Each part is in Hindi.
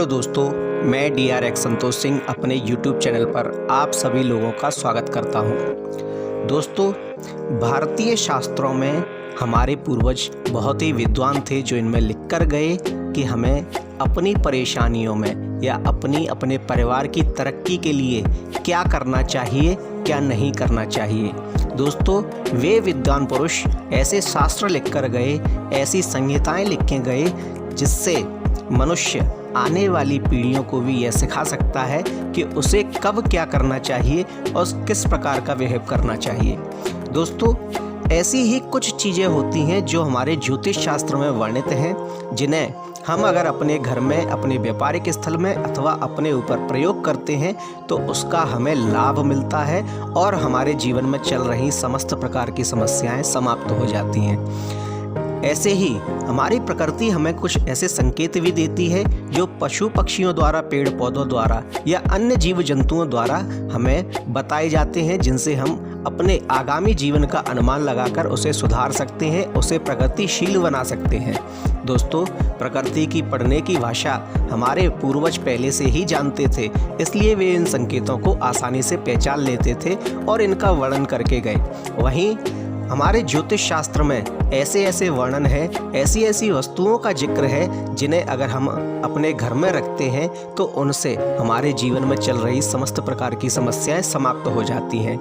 हेलो दोस्तों, मैं DRX संतोष सिंह अपने YouTube चैनल पर आप सभी लोगों का स्वागत करता हूं। दोस्तों, भारतीय शास्त्रों में हमारे पूर्वज बहुत ही विद्वान थे जो इनमें लिख कर गए कि हमें अपनी परेशानियों में या अपने परिवार की तरक्की के लिए क्या करना चाहिए, क्या नहीं करना चाहिए। दोस्तों, वे विद्वान पुरुष ऐसे शास्त्र लिख कर गए, ऐसी संहिताएं लिख के गए जिससे मनुष्य आने वाली पीढ़ियों को भी यह सिखा सकता है कि उसे कब क्या करना चाहिए और किस प्रकार का बिहेव करना चाहिए। दोस्तों, ऐसी ही कुछ चीज़ें होती हैं जो हमारे ज्योतिष शास्त्र में वर्णित हैं, जिन्हें हम अगर अपने घर में, अपने व्यापारिक स्थल में अथवा अपने ऊपर प्रयोग करते हैं तो उसका हमें लाभ मिलता है और हमारे जीवन में चल रही समस्त प्रकार की समस्याएं समाप्त हो जाती हैं। ऐसे ही हमारी प्रकृति हमें कुछ ऐसे संकेत भी देती है जो पशु पक्षियों द्वारा, पेड़ पौधों द्वारा या अन्य जीव जंतुओं द्वारा हमें बताए जाते हैं, जिनसे हम अपने आगामी जीवन का अनुमान लगाकर उसे सुधार सकते हैं, उसे प्रगतिशील बना सकते हैं। दोस्तों, प्रकृति की पढ़ने की भाषा हमारे पूर्वज पहले से ही जानते थे, इसलिए वे इन संकेतों को आसानी से पहचान लेते थे और इनका वर्णन करके गए। वहीं हमारे ज्योतिष शास्त्र में ऐसे ऐसे वर्णन है, ऐसी ऐसी वस्तुओं का जिक्र है जिन्हें अगर हम अपने घर में रखते हैं तो उनसे हमारे जीवन में चल रही समस्त प्रकार की समस्याएं समाप्त हो जाती हैं।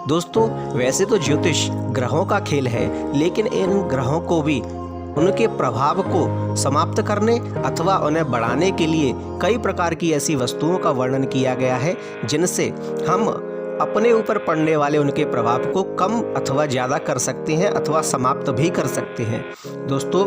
दोस्तों, वैसे तो ज्योतिष ग्रहों का खेल है, लेकिन इन ग्रहों को भी उनके प्रभाव को समाप्त करने अथवा उन्हें बढ़ाने के लिए कई प्रकार की ऐसी वस्तुओं का वर्णन किया गया है जिनसे हम अपने ऊपर पड़ने वाले उनके प्रभाव को कम अथवा ज़्यादा कर सकते हैं अथवा समाप्त भी कर सकते हैं। दोस्तों,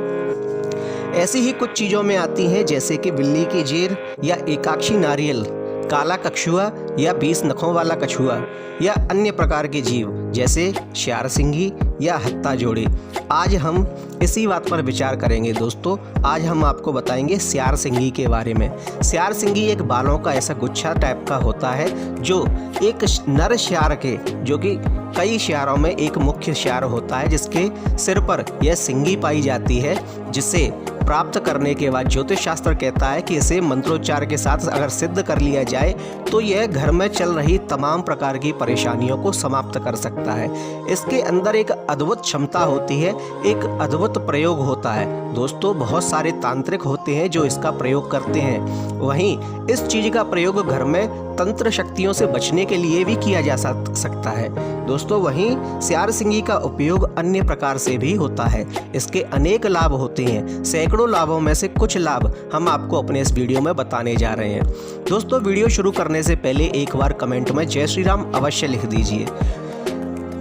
ऐसी ही कुछ चीज़ों में आती हैं जैसे कि बिल्ली की जेर या एकाक्षी नारियल, काला कछुआ या 20 नखों वाला कछुआ या अन्य प्रकार के जीव जैसे श्यार सिंगी या हत्ता जोड़ी। आज हम इसी बात पर विचार करेंगे। दोस्तों, आज हम आपको बताएंगे श्यार सिंगी के बारे में। श्यार सिंगी एक बालों का ऐसा गुच्छा टाइप का होता है जो एक नर श्यार के, जो कि कई श्यारों में एक मुख्य श्यार होता है, जिसके सिर पर यह सिंगी पाई जाती है, जिसे प्राप्त करने के बाद ज्योतिष शास्त्र कहता है कि इसे मंत्रोच्चार के साथ अगर सिद्ध कर लिया जाए तो यह घर में चल रही तमाम प्रकार की परेशानियों को समाप्त कर सकता है। इसके अंदर एक अद्भुत क्षमता होती है, एक अद्भुत प्रयोग होता है। दोस्तों, बहुत सारे तांत्रिक होते हैं जो इसका प्रयोग करते हैं। वहीं इस चीज का प्रयोग घर में तंत्र शक्तियों से बचने के लिए भी किया जा सकता है। दोस्तों, वहीं श्यार सिंगी का उपयोग अन्य प्रकार से भी होता है। इसके अनेक लाभ होते हैं। सैकड़ों लाभों में से कुछ लाभ हम आपको अपने इस वीडियो में बताने जा रहे हैं। दोस्तों, वीडियो शुरू करने से पहले एक बार कमेंट में जय श्री राम अवश्य लिख दीजिए।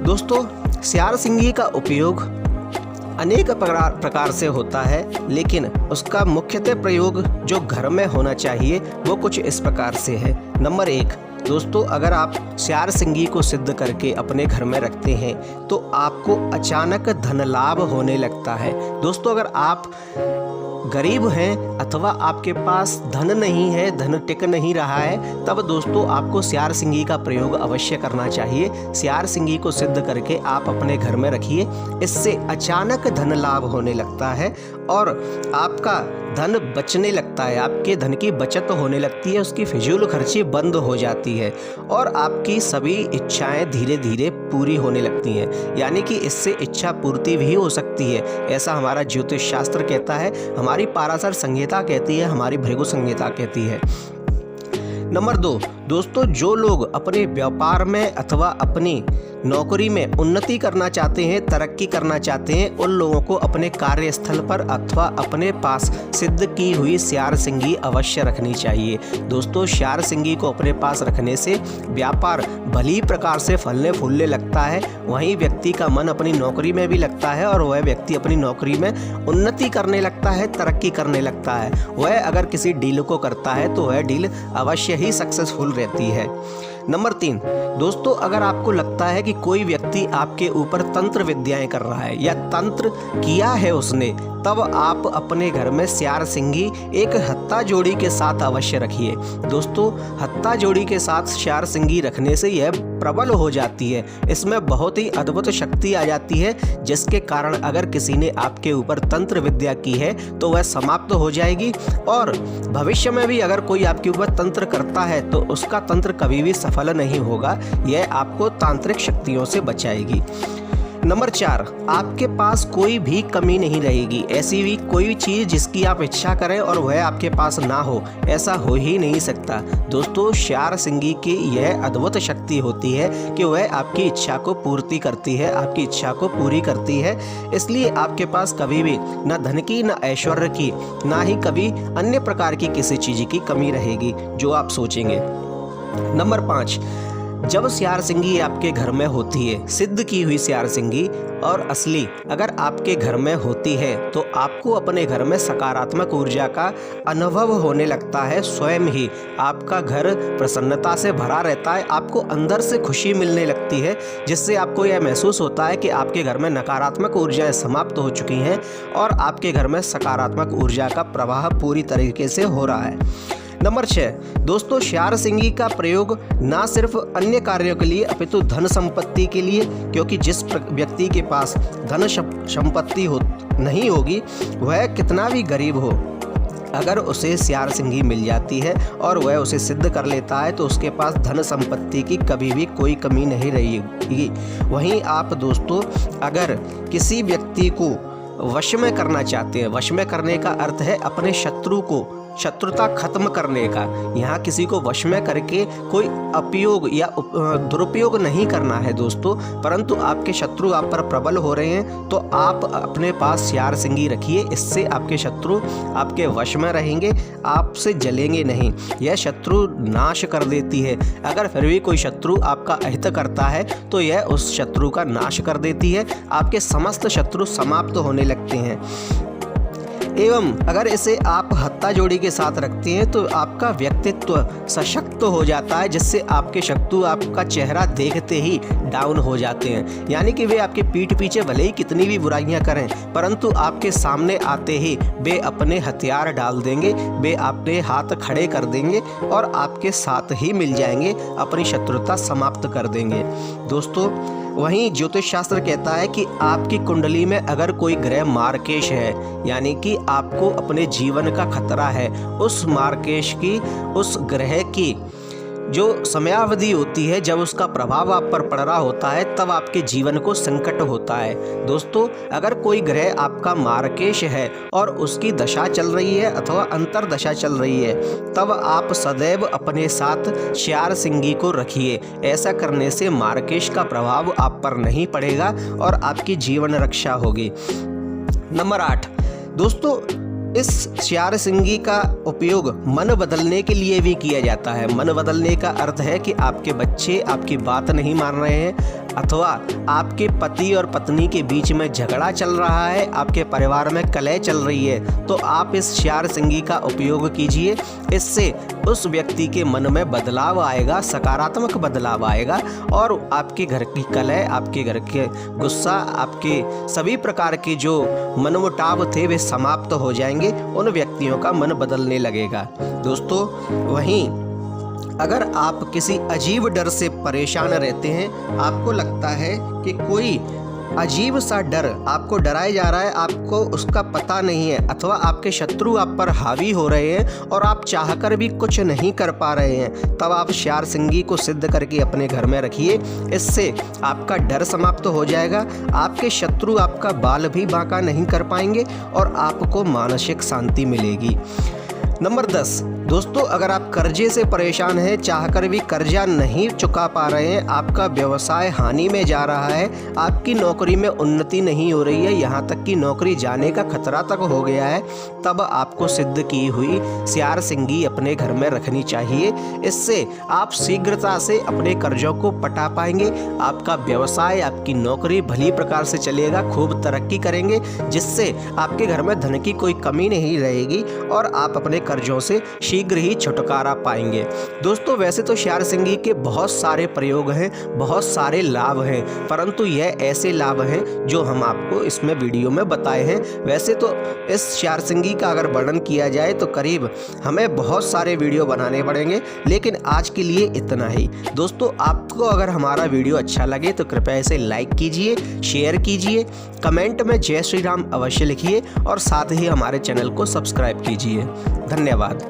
दोस्तों, श्यार सिंगी का उपयोग अनेक प्रकार से होता है, लेकिन उसका मुख्यतः प्रयोग जो घर में होना चाहिए वो कुछ इस प्रकार से है। नंबर 1, दोस्तों, अगर आप श्यार सिंगी को सिद्ध करके अपने घर में रखते हैं तो आपको अचानक धन लाभ होने लगता है। दोस्तों, अगर आप गरीब हैं अथवा आपके पास धन नहीं है, धन टिक नहीं रहा है, तब दोस्तों आपको श्यार सिंगी का प्रयोग अवश्य करना चाहिए। श्यार सिंगी को सिद्ध करके आप अपने घर में रखिए, इससे अचानक धन लाभ होने लगता है और आपका धन बचने लगता है, आपके धन की बचत होने लगती है, उसकी फिजूल खर्ची बंद हो जाती है और आपकी सभी इच्छाएं धीरे धीरे पूरी होने लगती हैं। यानी कि इससे इच्छा पूर्ति भी हो सकती है, ऐसा हमारा ज्योतिष शास्त्र कहता है, हमारी पाराशर संहिता कहती है, हमारी भृगु संहिता कहती है। नंबर 2, दोस्तों, जो लोग अपने व्यापार में अथवा अपनी नौकरी में उन्नति करना चाहते हैं, तरक्की करना चाहते हैं, उन लोगों को अपने कार्यस्थल पर अथवा अपने पास सिद्ध की हुई श्यार सिंगी अवश्य रखनी चाहिए। दोस्तों, श्यार सिंगी को अपने पास रखने से व्यापार भली प्रकार से फलने फूलने लगता है, वहीं व्यक्ति का मन अपनी नौकरी में भी लगता है और वह व्यक्ति अपनी नौकरी में उन्नति करने लगता है, तरक्की करने लगता है। वह अगर किसी डील को करता है तो वह डील अवश्य ही सक्सेसफुल रहती है। नंबर 3, दोस्तों, अगर आपको लगता है कि कोई व्यक्ति आपके ऊपर तंत्र विद्याएं कर रहा है या तंत्र किया है उसने, तब आप अपने घर में स्यार सिंगी एक हत्ता जोड़ी के साथ अवश्य रखिए। दोस्तों, हत्ता जोड़ी के साथ स्यार सिंगी रखने से यह प्रबल हो जाती है। इसमें बहुत ही अद्भुत शक्ति आ जाती है, जिसके कारण अगर किसी ने आपके ऊपर तंत्र विद्या की है तो वह समाप्त हो जाएगी, और भविष्य में भी अगर कोई आपके ऊपर तंत्र करता है तो उसका तंत्र कभी भी सफल नहीं होगा। यह आपको तांत्रिक शक्तियों से बचाएगी। नंबर 4, आपके पास कोई भी कमी नहीं रहेगी। ऐसी भी कोई चीज़ जिसकी आप इच्छा करें और वह आपके पास ना हो, ऐसा हो ही नहीं सकता। दोस्तों, स्यार सिंगी की यह अद्भुत शक्ति होती है कि वह आपकी इच्छा को पूर्ति करती है, आपकी इच्छा को पूरी करती है। इसलिए आपके पास कभी भी न धन की, न ऐश्वर्य की, ना ही कभी अन्य प्रकार की किसी चीज़ की कमी रहेगी जो आप सोचेंगे। नंबर 5, जब स्यार सिंगी आपके घर में होती है, सिद्ध की हुई स्यार सिंगी और असली अगर आपके घर में होती है, तो आपको अपने घर में सकारात्मक ऊर्जा का अनुभव होने लगता है। स्वयं ही आपका घर प्रसन्नता से भरा रहता है, आपको अंदर से खुशी मिलने लगती है, जिससे आपको यह महसूस होता है कि आपके घर में नकारात्मक ऊर्जाएं समाप्त हो चुकी हैं और आपके घर में सकारात्मक ऊर्जा का प्रवाह पूरी तरीके से हो रहा है। नंबर 6, दोस्तों, स्यार सिंगी का प्रयोग ना सिर्फ अन्य कार्यों के लिए अपितु धन संपत्ति के लिए, क्योंकि जिस व्यक्ति के पास धन संपत्ति नहीं होगी, वह कितना भी गरीब हो, अगर उसे स्यार सिंगी मिल जाती है और वह उसे सिद्ध कर लेता है तो उसके पास धन संपत्ति की कभी भी कोई कमी नहीं रहेगी। वहीं आप दोस्तों, अगर किसी व्यक्ति को वश में करना चाहते हैं, वश में करने का अर्थ है अपने शत्रु को, शत्रुता खत्म करने का। यहाँ किसी को वश में करके कोई उपयोग या दुरुपयोग नहीं करना है दोस्तों, परंतु आपके शत्रु आप पर प्रबल हो रहे हैं तो आप अपने पास स्यार सिंगी रखिए। इससे आपके शत्रु आपके वश में रहेंगे, आपसे जलेंगे नहीं, यह शत्रु नाश कर देती है। अगर फिर भी कोई शत्रु आपका अहित करता है तो यह उस शत्रु का नाश कर देती है, आपके समस्त शत्रु समाप्त होने लगते हैं। एवं अगर इसे आप हत्ता जोड़ी के साथ रखते हैं तो आपका व्यक्तित्व सशक्त हो जाता है, जिससे आपके शत्रु आपका चेहरा देखते ही डाउन हो जाते हैं। यानी कि वे आपके पीठ पीछे भले ही कितनी भी बुराइयां करें, परंतु आपके सामने आते ही वे अपने हथियार डाल देंगे, वे आपके हाथ खड़े कर देंगे और आपके साथ ही मिल जाएंगे, अपनी शत्रुता समाप्त कर देंगे। दोस्तों, वहीं ज्योतिष शास्त्र कहता है कि आपकी कुंडली में अगर कोई ग्रह मार्केश है, यानी कि आपको अपने जीवन का खतरा है, उस मार्केश की, उस ग्रह की जो समयावधि होती है, जब उसका प्रभाव आप पर पड़ रहा होता है, तब आपके जीवन को संकट होता है। दोस्तों, अगर कोई ग्रह आपका मार्केश है और उसकी दशा चल रही है अथवा अंतर दशा चल रही है, तब आप सदैव अपने साथ स्यार सिंगी को रखिए। ऐसा करने से मार्केश का प्रभाव आप पर नहीं पड़ेगा और आपकी जीवन रक्षा होगी। नंबर 8, दोस्तों, इस स्यार सिंगी का उपयोग मन बदलने के लिए भी किया जाता है। मन बदलने का अर्थ है कि आपके बच्चे आपकी बात नहीं मान रहे हैं, अथवा आपके पति और पत्नी के बीच में झगड़ा चल रहा है, आपके परिवार में कलह चल रही है, तो आप इस स्यार सिंगी का उपयोग कीजिए। इससे उस व्यक्ति के मन में बदलाव आएगा, सकारात्मक बदलाव आएगा और आपके घर की कलह, आपके घर के गुस्सा, आपके सभी प्रकार के जो मनमुटाव थे वे समाप्त हो जाएंगे, उन व्यक्तियों का मन बदलने लगेगा। दोस्तों, वहीं अगर आप किसी अजीब डर से परेशान रहते हैं, आपको लगता है कि कोई अजीब सा डर आपको डराया जा रहा है, आपको उसका पता नहीं है, अथवा आपके शत्रु आप पर हावी हो रहे हैं और आप चाहकर भी कुछ नहीं कर पा रहे हैं, तब आप स्यार सिंगी को सिद्ध करके अपने घर में रखिए। इससे आपका डर समाप्त हो जाएगा, आपके शत्रु आपका बाल भी बांका नहीं कर पाएंगे और आपको मानसिक शांति मिलेगी। नंबर 10, दोस्तों, अगर आप कर्जे से परेशान हैं, चाहकर भी कर्जा नहीं चुका पा रहे हैं, आपका व्यवसाय हानि में जा रहा है, आपकी नौकरी में उन्नति नहीं हो रही है, यहाँ तक कि नौकरी जाने का खतरा तक हो गया है, तब आपको सिद्ध की हुई स्यार सिंगी अपने घर में रखनी चाहिए। इससे आप शीघ्रता से अपने कर्जों को पटा पाएंगे, आपका व्यवसाय, आपकी नौकरी भली प्रकार से चलेगा, खूब तरक्की करेंगे, जिससे आपके घर में धन की कोई कमी नहीं रहेगी और आप अपने कर्जों से शीघ्र ही छुटकारा पाएंगे। दोस्तों वैसे तो श्यार सिंह के बहुत सारे प्रयोग हैं, बहुत सारे लाभ हैं, परंतु यह ऐसे लाभ हैं जो हम आपको इसमें वीडियो में बताए हैं। वैसे तो इस श्यार सिंह का अगर वर्णन किया जाए तो करीब हमें बहुत सारे वीडियो बनाने पड़ेंगे, लेकिन आज के लिए इतना ही। दोस्तों आपको अगर हमारा वीडियो अच्छा लगे तो कृपया इसे लाइक कीजिए, शेयर कीजिए, कमेंट में जय श्री राम अवश्य लिखिए और साथ ही हमारे चैनल को सब्सक्राइब कीजिए। धन्यवाद।